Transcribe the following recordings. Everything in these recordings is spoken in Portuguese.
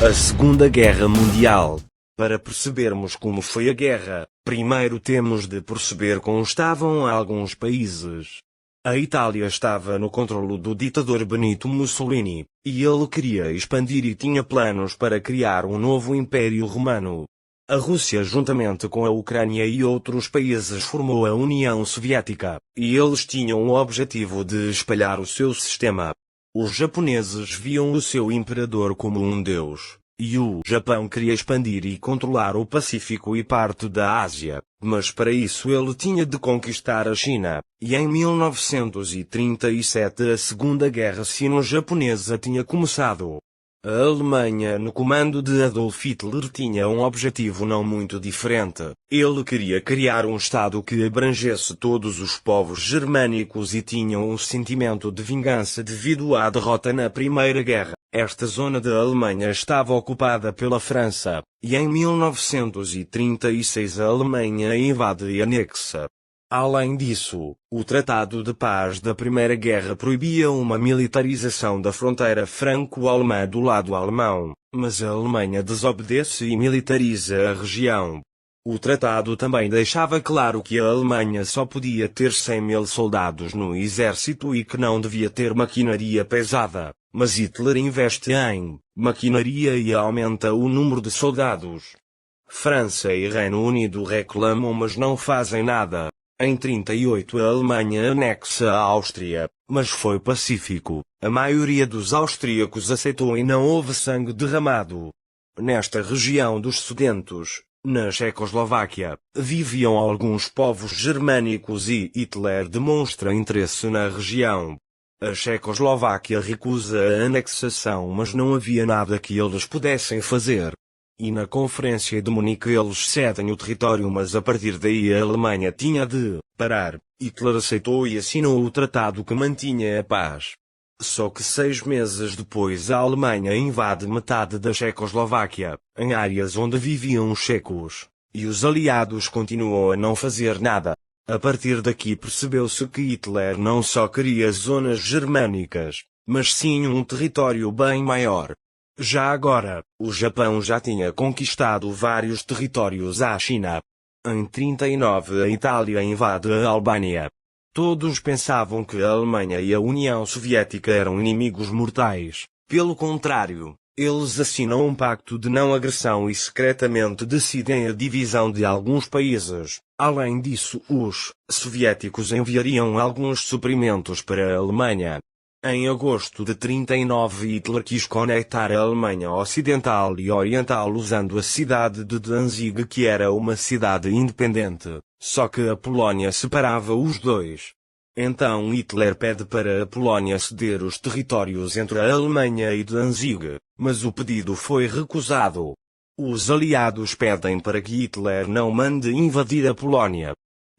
A Segunda Guerra Mundial. Para percebermos como foi a guerra, primeiro temos de perceber como estavam alguns países. A Itália estava no controlo do ditador Benito Mussolini, e ele queria expandir e tinha planos para criar um novo Império Romano. A Rússia, juntamente com a Ucrânia e outros países, formou a União Soviética, e eles tinham o objetivo de espalhar o seu sistema. Os japoneses viam o seu imperador como um deus, e o Japão queria expandir e controlar o Pacífico e parte da Ásia, mas para isso ele tinha de conquistar a China, e em 1937 a Segunda Guerra Sino-Japonesa tinha começado. A Alemanha, no comando de Adolf Hitler, tinha um objetivo não muito diferente. Ele queria criar um Estado que abrangesse todos os povos germânicos e tinha um sentimento de vingança devido à derrota na Primeira Guerra. Esta zona da Alemanha estava ocupada pela França, e em 1936 a Alemanha invade e anexa. Além disso, o Tratado de Paz da Primeira Guerra proibia uma militarização da fronteira franco-alemã do lado alemão, mas a Alemanha desobedece e militariza a região. O tratado também deixava claro que a Alemanha só podia ter 100.000 soldados no exército e que não devia ter maquinaria pesada, mas Hitler investe em maquinaria e aumenta o número de soldados. França e Reino Unido reclamam, mas não fazem nada. Em 1938 a Alemanha anexa a Áustria, mas foi pacífico. A maioria dos austríacos aceitou e não houve sangue derramado. Nesta região dos Sudetos, na Checoslováquia, viviam alguns povos germânicos e Hitler demonstra interesse na região. A Checoslováquia recusa a anexação, mas não havia nada que eles pudessem fazer. E na Conferência de Munique eles cedem o território, mas a partir daí a Alemanha tinha de parar. Hitler aceitou e assinou o tratado que mantinha a paz. Só que 6 meses depois a Alemanha invade metade da Checoslováquia, em áreas onde viviam os checos, e os aliados continuam a não fazer nada. A partir daqui percebeu-se que Hitler não só queria zonas germânicas, mas sim um território bem maior. Já agora, o Japão já tinha conquistado vários territórios à China. Em 1939 a Itália invade a Albânia. Todos pensavam que a Alemanha e a União Soviética eram inimigos mortais. Pelo contrário, eles assinam um pacto de não agressão e secretamente decidem a divisão de alguns países. Além disso, os soviéticos enviariam alguns suprimentos para a Alemanha. Em agosto de 1939 Hitler quis conectar a Alemanha Ocidental e Oriental usando a cidade de Danzig, que era uma cidade independente, só que a Polónia separava os dois. Então Hitler pede para a Polónia ceder os territórios entre a Alemanha e Danzig, mas o pedido foi recusado. Os aliados pedem para que Hitler não mande invadir a Polónia.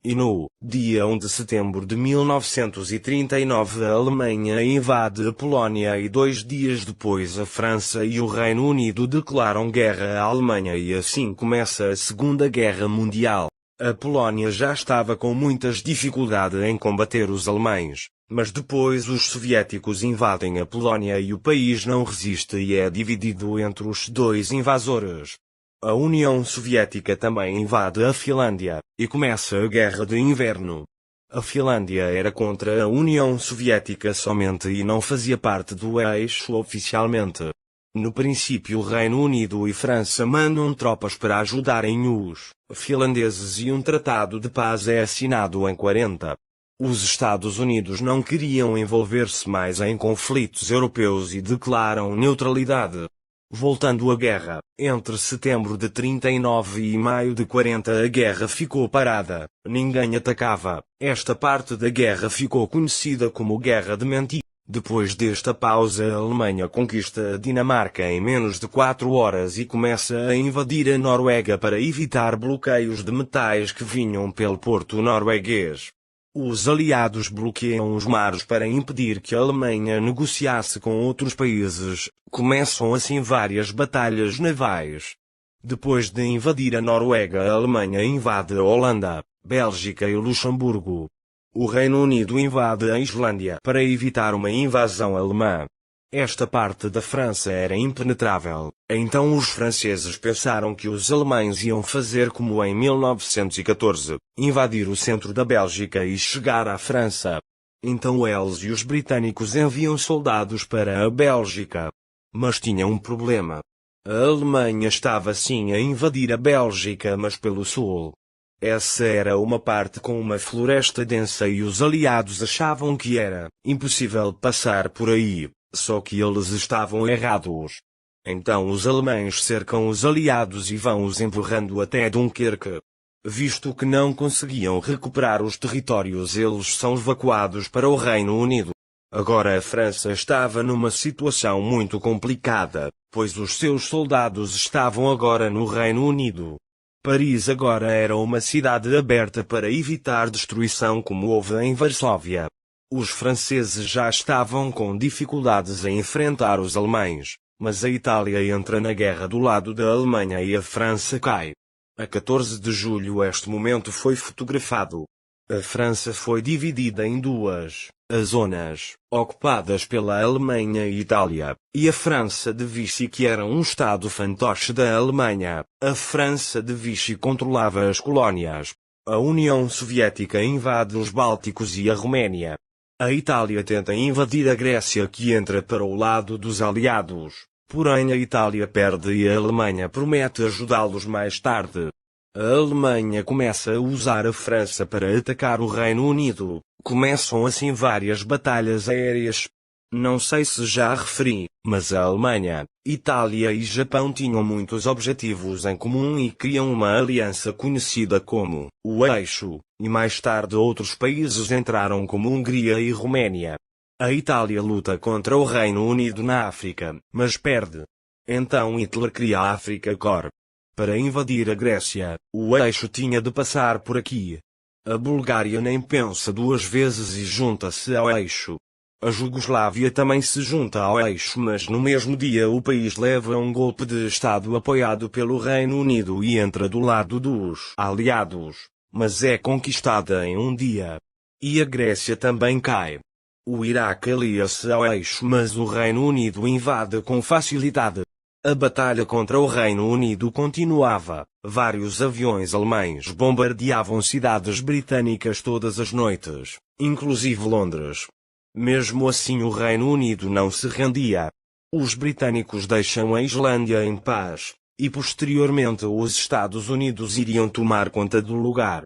E no dia 1 de setembro de 1939 a Alemanha invade a Polónia e 2 dias depois a França e o Reino Unido declaram guerra à Alemanha e assim começa a Segunda Guerra Mundial. A Polónia já estava com muitas dificuldades em combater os alemães, mas depois os soviéticos invadem a Polónia e o país não resiste e é dividido entre os dois invasores. A União Soviética também invade a Finlândia, e começa a Guerra de Inverno. A Finlândia era contra a União Soviética somente e não fazia parte do eixo oficialmente. No princípio o Reino Unido e França mandam tropas para ajudarem os finlandeses e um tratado de paz é assinado em 1940. Os Estados Unidos não queriam envolver-se mais em conflitos europeus e declaram neutralidade. Voltando à guerra, entre setembro de 1939 e maio de 1940 a guerra ficou parada, ninguém atacava. Esta parte da guerra ficou conhecida como Guerra de Mentir. Depois desta pausa a Alemanha conquista a Dinamarca em menos de 4 horas e começa a invadir a Noruega para evitar bloqueios de metais que vinham pelo porto norueguês. Os aliados bloqueiam os mares para impedir que a Alemanha negociasse com outros países. Começam assim várias batalhas navais. Depois de invadir a Noruega, a Alemanha invade a Holanda, Bélgica e Luxemburgo. O Reino Unido invade a Islândia para evitar uma invasão alemã. Esta parte da França era impenetrável, então os franceses pensaram que os alemães iam fazer como em 1914, invadir o centro da Bélgica e chegar à França. Então eles e os britânicos enviam soldados para a Bélgica. Mas tinha um problema. A Alemanha estava sim a invadir a Bélgica, mas pelo sul. Essa era uma parte com uma floresta densa e os aliados achavam que era impossível passar por aí, só que eles estavam errados. Então os alemães cercam os aliados e vão-os empurrando até Dunkerque. Visto que não conseguiam recuperar os territórios, eles são evacuados para o Reino Unido. Agora a França estava numa situação muito complicada, pois os seus soldados estavam agora no Reino Unido. Paris agora era uma cidade aberta para evitar destruição como houve em Varsóvia. Os franceses já estavam com dificuldades em enfrentar os alemães, mas a Itália entra na guerra do lado da Alemanha e a França cai. A 14 de julho este momento foi fotografado. A França foi dividida em duas zonas, ocupadas pela Alemanha e Itália, e a França de Vichy, que era um estado fantoche da Alemanha. A França de Vichy controlava as colónias. A União Soviética invade os Bálticos e a Roménia. A Itália tenta invadir a Grécia, que entra para o lado dos aliados. Porém a Itália perde e a Alemanha promete ajudá-los mais tarde. A Alemanha começa a usar a França para atacar o Reino Unido. Começam assim várias batalhas aéreas. Não sei se já referi, mas a Alemanha, Itália e Japão tinham muitos objetivos em comum e criam uma aliança conhecida como o Eixo, e mais tarde outros países entraram como Hungria e Roménia. A Itália luta contra o Reino Unido na África, mas perde. Então Hitler cria a Afrika Korps. Para invadir a Grécia, o Eixo tinha de passar por aqui. A Bulgária nem pensa duas vezes e junta-se ao Eixo. A Jugoslávia também se junta ao Eixo, mas no mesmo dia o país leva um golpe de Estado apoiado pelo Reino Unido e entra do lado dos aliados, mas é conquistada em um dia. E a Grécia também cai. O Iraque alia-se ao Eixo, mas o Reino Unido invade com facilidade. A batalha contra o Reino Unido continuava. Vários aviões alemães bombardeavam cidades britânicas todas as noites, inclusive Londres. Mesmo assim o Reino Unido não se rendia. Os britânicos deixam a Islândia em paz, e posteriormente os Estados Unidos iriam tomar conta do lugar.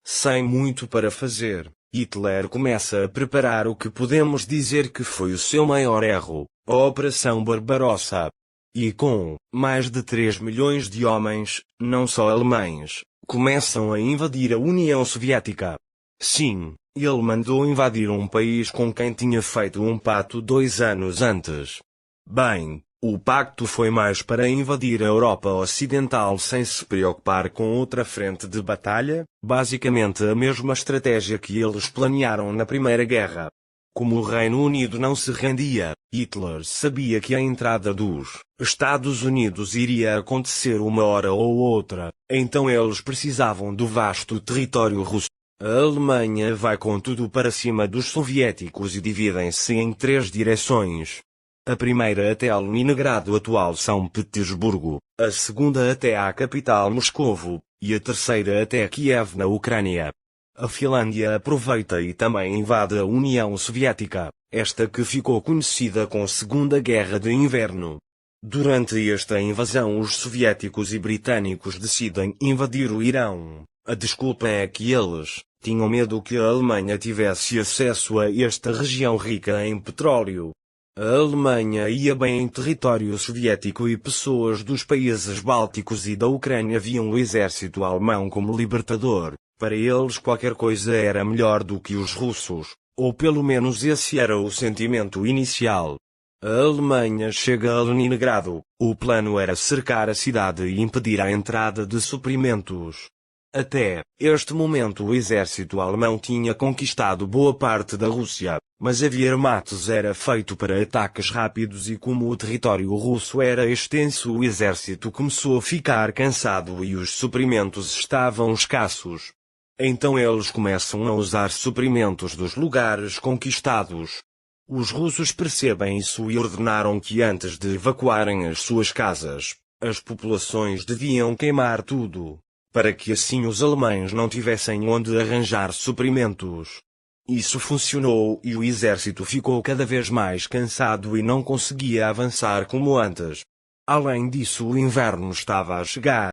Sem muito para fazer, Hitler começa a preparar o que podemos dizer que foi o seu maior erro, a Operação Barbarossa. E com mais de 3 milhões de homens, não só alemães, começam a invadir a União Soviética. Sim, ele mandou invadir um país com quem tinha feito um pacto 2 anos antes. Bem, o pacto foi mais para invadir a Europa Ocidental sem se preocupar com outra frente de batalha, basicamente a mesma estratégia que eles planearam na Primeira Guerra. Como o Reino Unido não se rendia, Hitler sabia que a entrada dos Estados Unidos iria acontecer uma hora ou outra, então eles precisavam do vasto território russo. A Alemanha vai com tudo para cima dos soviéticos e dividem-se em 3 direções. A primeira até Leningrado, atual São Petersburgo, a segunda até à capital Moscovo, e a terceira até Kiev, na Ucrânia. A Finlândia aproveita e também invade a União Soviética, esta que ficou conhecida como Segunda Guerra de Inverno. Durante esta invasão os soviéticos e britânicos decidem invadir o Irão. A desculpa é que eles tinham medo que a Alemanha tivesse acesso a esta região rica em petróleo. A Alemanha ia bem em território soviético e pessoas dos países bálticos e da Ucrânia viam o exército alemão como libertador. Para eles qualquer coisa era melhor do que os russos, ou pelo menos esse era o sentimento inicial. A Alemanha chega a Leningrado. O plano era cercar a cidade e impedir a entrada de suprimentos. Até este momento o exército alemão tinha conquistado boa parte da Rússia, mas havia matos era feito para ataques rápidos e como o território russo era extenso o exército começou a ficar cansado e os suprimentos estavam escassos. Então eles começam a usar suprimentos dos lugares conquistados. Os russos percebem isso e ordenaram que antes de evacuarem as suas casas, as populações deviam queimar tudo, para que assim os alemães não tivessem onde arranjar suprimentos. Isso funcionou e o exército ficou cada vez mais cansado e não conseguia avançar como antes. Além disso, o inverno estava a chegar.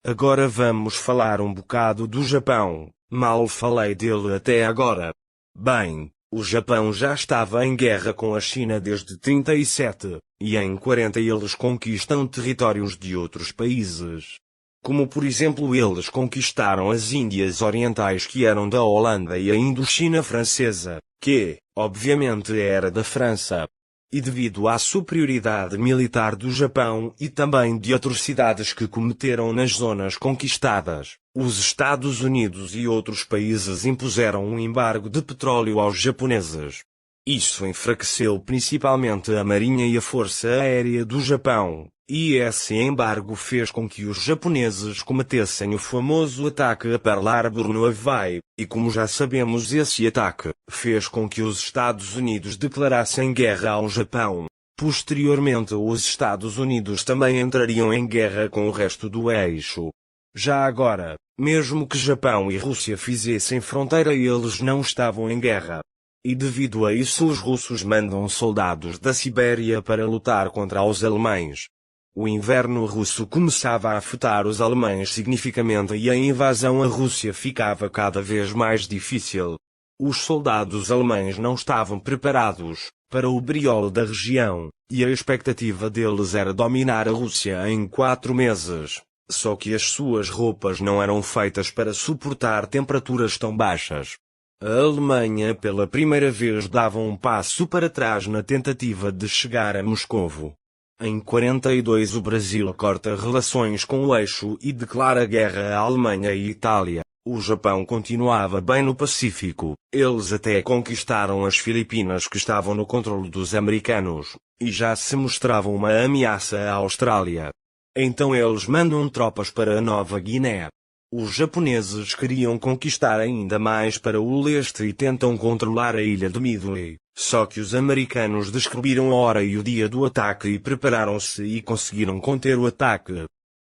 Agora vamos falar um bocado do Japão. Mal falei dele até agora. Bem, o Japão já estava em guerra com a China desde 37, e em 40 eles conquistam territórios de outros países. Como por exemplo eles conquistaram as Índias Orientais que eram da Holanda e a Indochina Francesa, que, obviamente era da França. E devido à superioridade militar do Japão e também de atrocidades que cometeram nas zonas conquistadas, os Estados Unidos e outros países impuseram um embargo de petróleo aos japoneses. Isso enfraqueceu principalmente a Marinha e a Força Aérea do Japão, e esse embargo fez com que os japoneses cometessem o famoso ataque a Pearl Harbor no Havaí, e como já sabemos esse ataque fez com que os Estados Unidos declarassem guerra ao Japão. Posteriormente os Estados Unidos também entrariam em guerra com o resto do eixo. Já agora, mesmo que Japão e Rússia fizessem fronteira eles não estavam em guerra. E devido a isso os russos mandam soldados da Sibéria para lutar contra os alemães. O inverno russo começava a afetar os alemães significativamente e a invasão à Rússia ficava cada vez mais difícil. Os soldados alemães não estavam preparados para o briolo da região, e a expectativa deles era dominar a Rússia em 4 meses. Só que as suas roupas não eram feitas para suportar temperaturas tão baixas. A Alemanha pela primeira vez dava um passo para trás na tentativa de chegar a Moscovo. Em 42 o Brasil corta relações com o eixo e declara guerra à Alemanha e Itália. O Japão continuava bem no Pacífico, eles até conquistaram as Filipinas que estavam no controle dos americanos, e já se mostravam uma ameaça à Austrália. Então eles mandam tropas para a Nova Guiné. Os japoneses queriam conquistar ainda mais para o leste e tentam controlar a ilha de Midway, só que os americanos descobriram a hora e o dia do ataque e prepararam-se e conseguiram conter o ataque.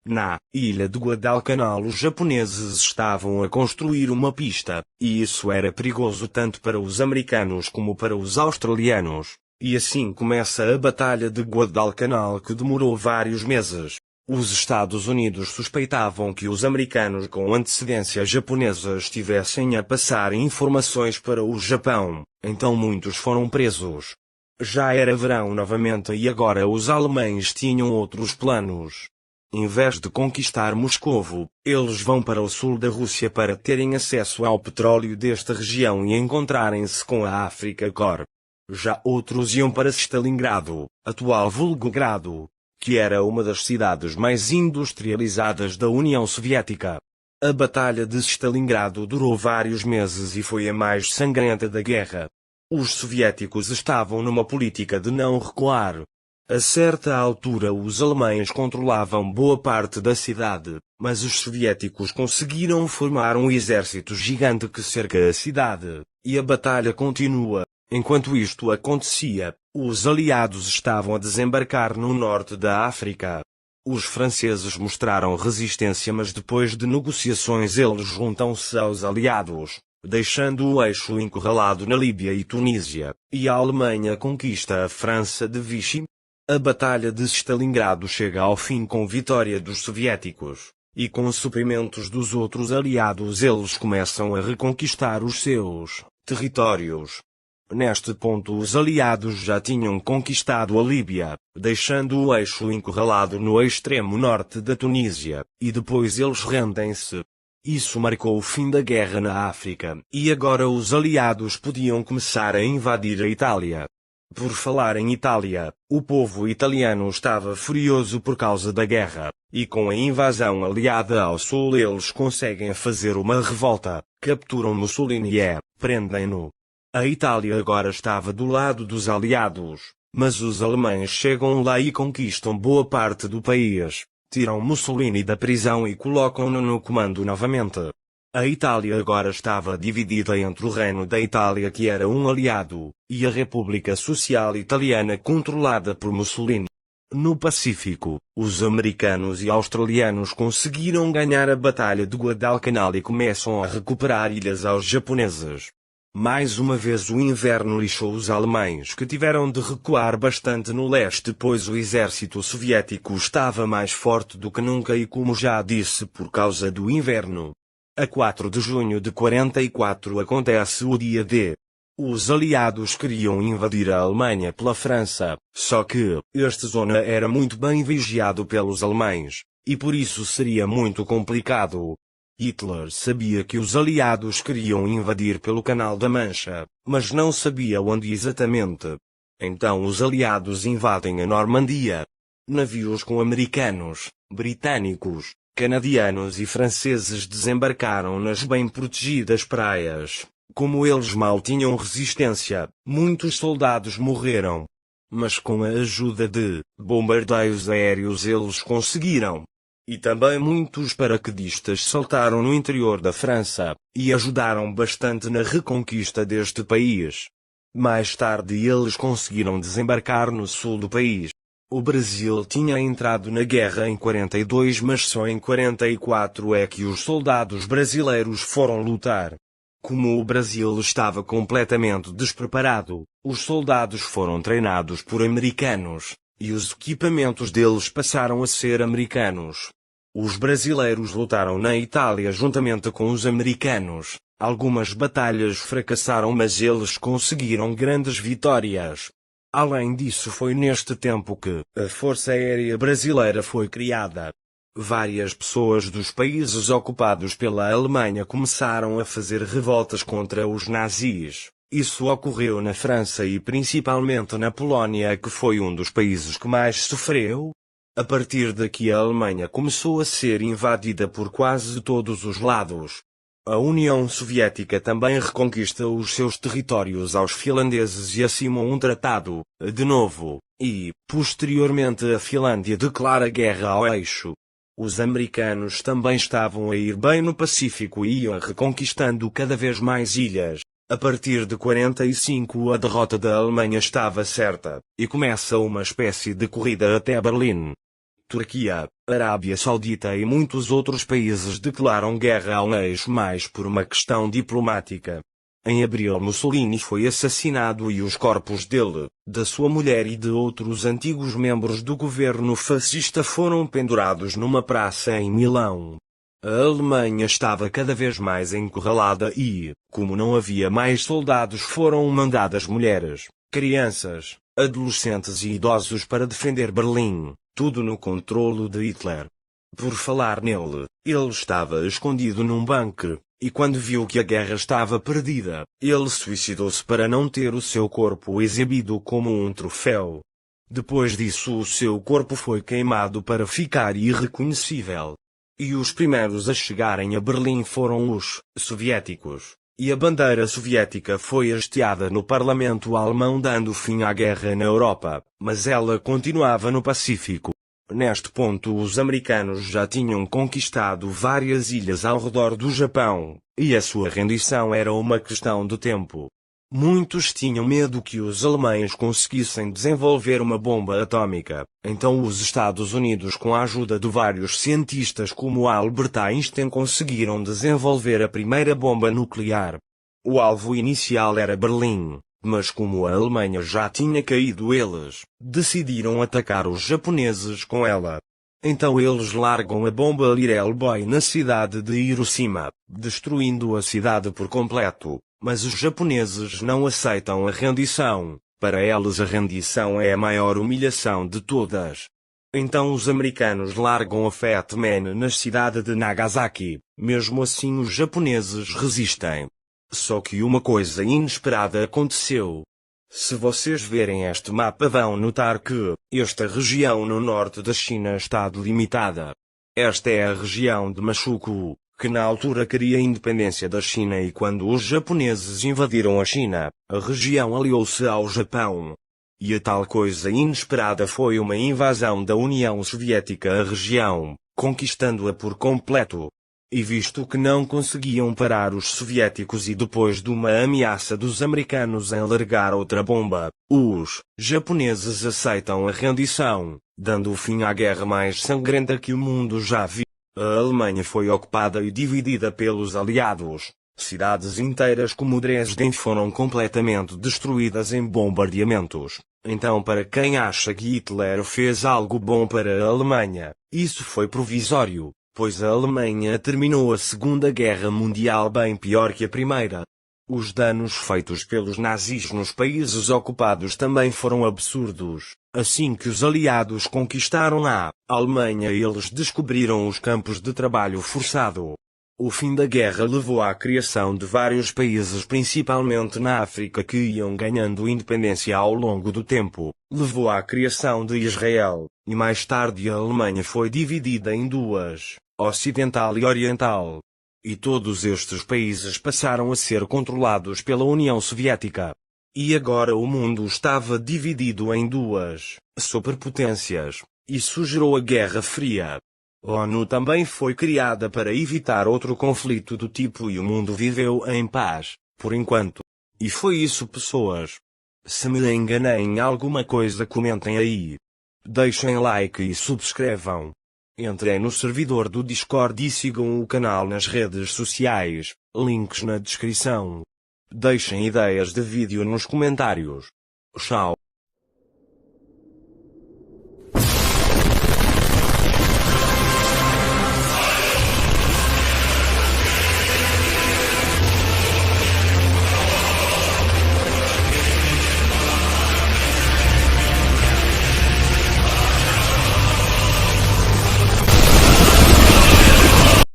Na ilha de Guadalcanal os japoneses estavam a construir uma pista, e isso era perigoso tanto para os americanos como para os australianos, e assim começa a Batalha de Guadalcanal que demorou vários meses. Os Estados Unidos suspeitavam que os americanos com antecedência japonesa estivessem a passar informações para o Japão, então muitos foram presos. Já era verão novamente e agora os alemães tinham outros planos. Em vez de conquistar Moscovo, eles vão para o sul da Rússia para terem acesso ao petróleo desta região e encontrarem-se com a África Corp. Já outros iam para Stalingrado, atual Volgogrado, que era uma das cidades mais industrializadas da União Soviética. A Batalha de Stalingrado durou vários meses e foi a mais sangrenta da guerra. Os soviéticos estavam numa política de não recuar. A certa altura os alemães controlavam boa parte da cidade, mas os soviéticos conseguiram formar um exército gigante que cerca a cidade, e a batalha continua. Enquanto isto acontecia, os aliados estavam a desembarcar no norte da África. Os franceses mostraram resistência, mas depois de negociações eles juntam-se aos aliados, deixando o eixo encurralado na Líbia e Tunísia, e a Alemanha conquista a França de Vichy. A Batalha de Stalingrado chega ao fim com vitória dos soviéticos, e com suprimentos dos outros aliados eles começam a reconquistar os seus territórios. Neste ponto os aliados já tinham conquistado a Líbia, deixando o eixo encurralado no extremo norte da Tunísia, e depois eles rendem-se. Isso marcou o fim da guerra na África, e agora os aliados podiam começar a invadir a Itália. Por falar em Itália, o povo italiano estava furioso por causa da guerra, e com a invasão aliada ao sul eles conseguem fazer uma revolta, capturam Mussolini e prendem-no. A Itália agora estava do lado dos aliados, mas os alemães chegam lá e conquistam boa parte do país, tiram Mussolini da prisão e colocam-no no comando novamente. A Itália agora estava dividida entre o Reino da Itália, que era um aliado, e a República Social Italiana, controlada por Mussolini. No Pacífico, os americanos e australianos conseguiram ganhar a Batalha de Guadalcanal e começam a recuperar ilhas aos japoneses. Mais uma vez o inverno lixou os alemães, que tiveram de recuar bastante no leste, pois o exército soviético estava mais forte do que nunca e, como já disse, por causa do inverno. A 4 de junho de 44 acontece o dia D. Os aliados queriam invadir a Alemanha pela França, só que esta zona era muito bem vigiado pelos alemães, e por isso seria muito complicado. Hitler sabia que os aliados queriam invadir pelo Canal da Mancha, mas não sabia onde exatamente. Então os aliados invadem a Normandia. Navios com americanos, britânicos, canadianos e franceses desembarcaram nas bem protegidas praias. Como eles mal tinham resistência, muitos soldados morreram. Mas com a ajuda de bombardeios aéreos eles conseguiram. E também muitos paraquedistas saltaram no interior da França, e ajudaram bastante na reconquista deste país. Mais tarde eles conseguiram desembarcar no sul do país. O Brasil tinha entrado na guerra em 42, mas só em 44 é que os soldados brasileiros foram lutar. Como o Brasil estava completamente despreparado, os soldados foram treinados por americanos, e os equipamentos deles passaram a ser americanos. Os brasileiros lutaram na Itália juntamente com os americanos. Algumas batalhas fracassaram, mas eles conseguiram grandes vitórias. Além disso, foi neste tempo que a Força Aérea Brasileira foi criada. Várias pessoas dos países ocupados pela Alemanha começaram a fazer revoltas contra os nazis. Isso ocorreu na França e principalmente na Polónia, que foi um dos países que mais sofreu. A partir daqui a Alemanha começou a ser invadida por quase todos os lados. A União Soviética também reconquista os seus territórios aos finlandeses e assinam um tratado, de novo, e, posteriormente, a Finlândia declara guerra ao eixo. Os americanos também estavam a ir bem no Pacífico e iam reconquistando cada vez mais ilhas. A partir de 45 a derrota da Alemanha estava certa, e começa uma espécie de corrida até Berlim. Turquia, Arábia Saudita e muitos outros países declaram guerra ao eixo mais por uma questão diplomática. Em abril Mussolini foi assassinado e os corpos dele, da sua mulher e de outros antigos membros do governo fascista foram pendurados numa praça em Milão. A Alemanha estava cada vez mais encurralada e, como não havia mais soldados, foram mandadas mulheres, crianças, adolescentes e idosos para defender Berlim, tudo no controlo de Hitler. Por falar nele, ele estava escondido num bunker, e quando viu que a guerra estava perdida, ele suicidou-se para não ter o seu corpo exibido como um troféu. Depois disso o seu corpo foi queimado para ficar irreconhecível. E os primeiros a chegarem a Berlim foram os soviéticos, e a bandeira soviética foi hasteada no parlamento alemão dando fim à guerra na Europa, mas ela continuava no Pacífico. Neste ponto os americanos já tinham conquistado várias ilhas ao redor do Japão, e a sua rendição era uma questão de tempo. Muitos tinham medo que os alemães conseguissem desenvolver uma bomba atômica, então os Estados Unidos, com a ajuda de vários cientistas como Albert Einstein, conseguiram desenvolver a primeira bomba nuclear. O alvo inicial era Berlim, mas como a Alemanha já tinha caído, eles decidiram atacar os japoneses com ela. Então eles largam a bomba Little Boy na cidade de Hiroshima, destruindo a cidade por completo. Mas os japoneses não aceitam a rendição. Para eles a rendição é a maior humilhação de todas. Então os americanos largam a Fat Man na cidade de Nagasaki. Mesmo assim os japoneses resistem. Só que uma coisa inesperada aconteceu. Se vocês verem este mapa vão notar que esta região no norte da China está delimitada. Esta é a região de Manchukuo, que na altura queria a independência da China, e quando os japoneses invadiram a China, a região aliou-se ao Japão. E a tal coisa inesperada foi uma invasão da União Soviética à região, conquistando-a por completo. E visto que não conseguiam parar os soviéticos e depois de uma ameaça dos americanos em largar outra bomba, os japoneses aceitam a rendição, dando fim à guerra mais sangrenta que o mundo já viu. A Alemanha foi ocupada e dividida pelos aliados. Cidades inteiras como Dresden foram completamente destruídas em bombardeamentos. Então, para quem acha que Hitler fez algo bom para a Alemanha, isso foi provisório, pois a Alemanha terminou a Segunda Guerra Mundial bem pior que a Primeira. Os danos feitos pelos nazis nos países ocupados também foram absurdos. Assim que os aliados conquistaram a Alemanha, eles descobriram os campos de trabalho forçado. O fim da guerra levou à criação de vários países, principalmente na África, que iam ganhando independência ao longo do tempo. Levou à criação de Israel, e mais tarde a Alemanha foi dividida em duas, Ocidental e Oriental. E todos estes países passaram a ser controlados pela União Soviética. E agora o mundo estava dividido em duas superpotências. Isso gerou a Guerra Fria. A ONU também foi criada para evitar outro conflito do tipo e o mundo viveu em paz, por enquanto. E foi isso, pessoas. Se me enganei em alguma coisa, comentem aí. Deixem like e subscrevam. Entrem no servidor do Discord e sigam o canal nas redes sociais, links na descrição. Deixem ideias de vídeo nos comentários. Tchau.